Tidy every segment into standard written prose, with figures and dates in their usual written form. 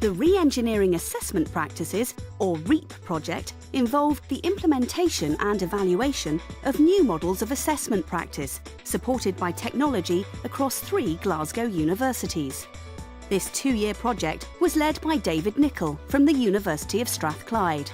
The Re-Engineering Assessment Practices, or REAP project, involved the implementation and evaluation of new models of assessment practice, supported by technology across 3 Glasgow universities. This 2-year project was led by David Nicol from the University of Strathclyde.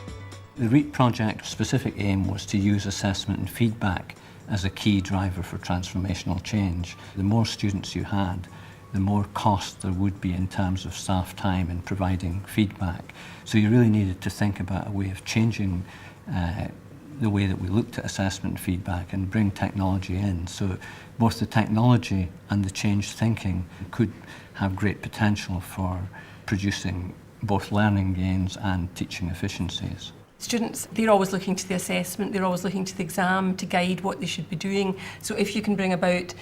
The REAP project's specific aim was to use assessment and feedback as a key driver for transformational change. The more students you had, the more cost there would be in terms of staff time in providing feedback. So you really needed to think about a way of changing the way that we looked at assessment and feedback and bring technology in. So both the technology and the changed thinking could have great potential for producing both learning gains and teaching efficiencies. Students, they're always looking to the assessment, they're always looking to the exam to guide what they should be doing. So if you can bring about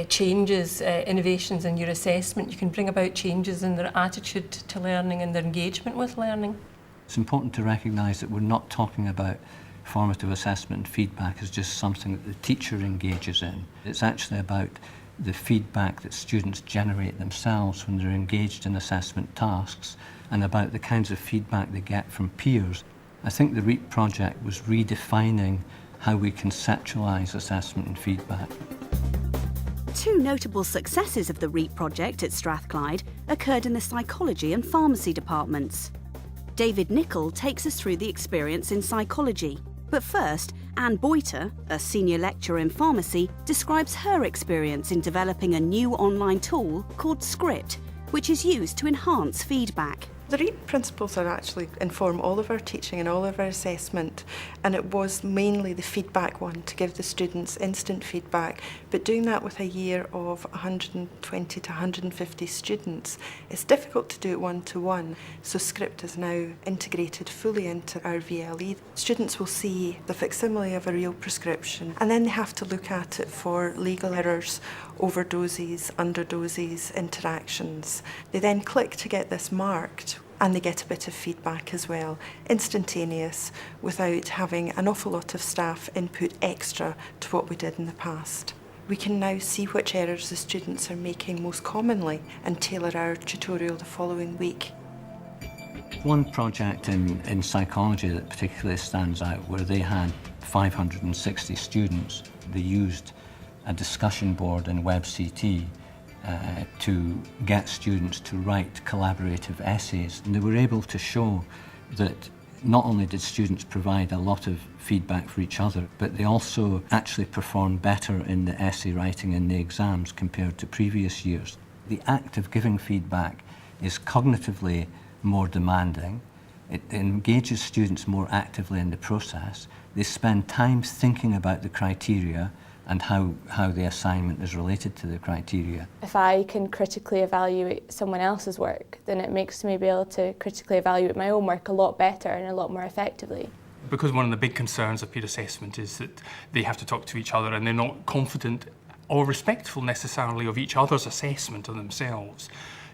changes, innovations in your assessment, you can bring about changes in their attitude to learning and their engagement with learning. It's important to recognise that we're not talking about formative assessment and feedback as just something that the teacher engages in. It's actually about the feedback that students generate themselves when they're engaged in assessment tasks and about the kinds of feedback they get from peers. I think the REAP project was redefining how we conceptualise assessment and feedback. 2 notable successes of the REAP project at Strathclyde occurred in the psychology and pharmacy departments. David Nicol takes us through the experience in psychology. But first, Anne Boyter, a senior lecturer in pharmacy, describes her experience in developing a new online tool called Script, which is used to enhance feedback. The REAP principles are actually inform all of our teaching and all of our assessment, and it was mainly the feedback one to give the students instant feedback, but doing that with a year of 120 to 150 students, it's difficult to do it one-to-one, so Script is now integrated fully into our VLE. Students will see the facsimile of a real prescription, and then they have to look at it for legal errors, overdoses, underdoses, interactions. They then click to get this marked, and they get a bit of feedback as well, instantaneous, without having an awful lot of staff input extra to what we did in the past. We can now see which errors the students are making most commonly and tailor our tutorial the following week. One project in psychology that particularly stands out, where they had 560 students, they used a discussion board in WebCT to get students to write collaborative essays. And they were able to show that not only did students provide a lot of feedback for each other, but they also actually performed better in the essay writing in the exams compared to previous years. The act of giving feedback is cognitively more demanding. It engages students more actively in the process. They spend time thinking about the criteria and how the assignment is related to the criteria. If I can critically evaluate someone else's work, then it makes me be able to critically evaluate my own work a lot better and a lot more effectively. Because one of the big concerns of peer assessment is that they have to talk to each other and they're not confident or respectful necessarily of each other's assessment of themselves.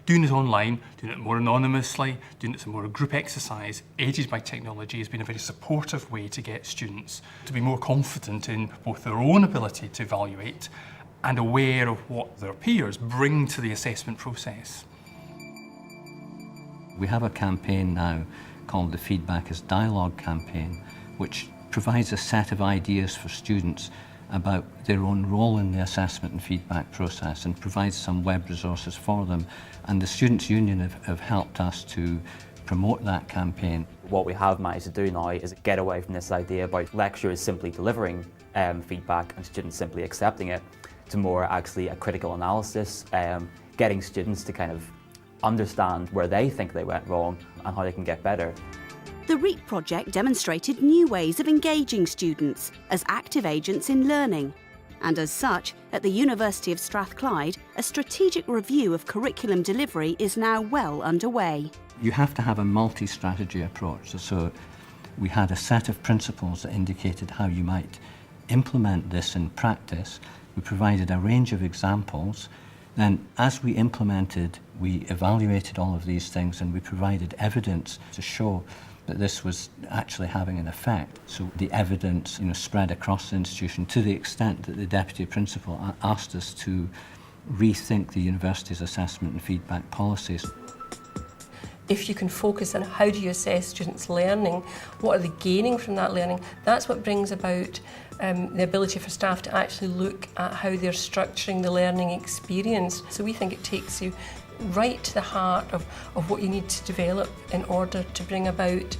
Doing it online, doing it more anonymously, doing it as a more group exercise, aided by technology, has been a very supportive way to get students to be more confident in both their own ability to evaluate and aware of what their peers bring to the assessment process. We have a campaign now called the Feedback is Dialogue campaign, which provides a set of ideas for students about their own role in the assessment and feedback process and provides some web resources for them. And the Students' Union have helped us to promote that campaign. What we have managed to do now is get away from this idea about lecturers simply delivering feedback and students simply accepting it, to more actually a critical analysis, getting students to kind of understand where they think they went wrong and how they can get better. The REAP project demonstrated new ways of engaging students as active agents in learning. And as such, at the University of Strathclyde, a strategic review of curriculum delivery is now well underway. You have to have a multi-strategy approach. So we had a set of principles that indicated how you might implement this in practice. We provided a range of examples. Then, as we implemented, we evaluated all of these things and we provided evidence to show that this was actually having an effect. So the evidence spread across the institution to the extent that the Deputy Principal asked us to rethink the university's assessment and feedback policies. If you can focus on how do you assess students' learning, what are they gaining from that learning, that's what brings about the ability for staff to actually look at how they're structuring the learning experience. So we think it takes you right to the heart of what you need to develop in order to bring about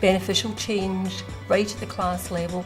beneficial change right at the class level.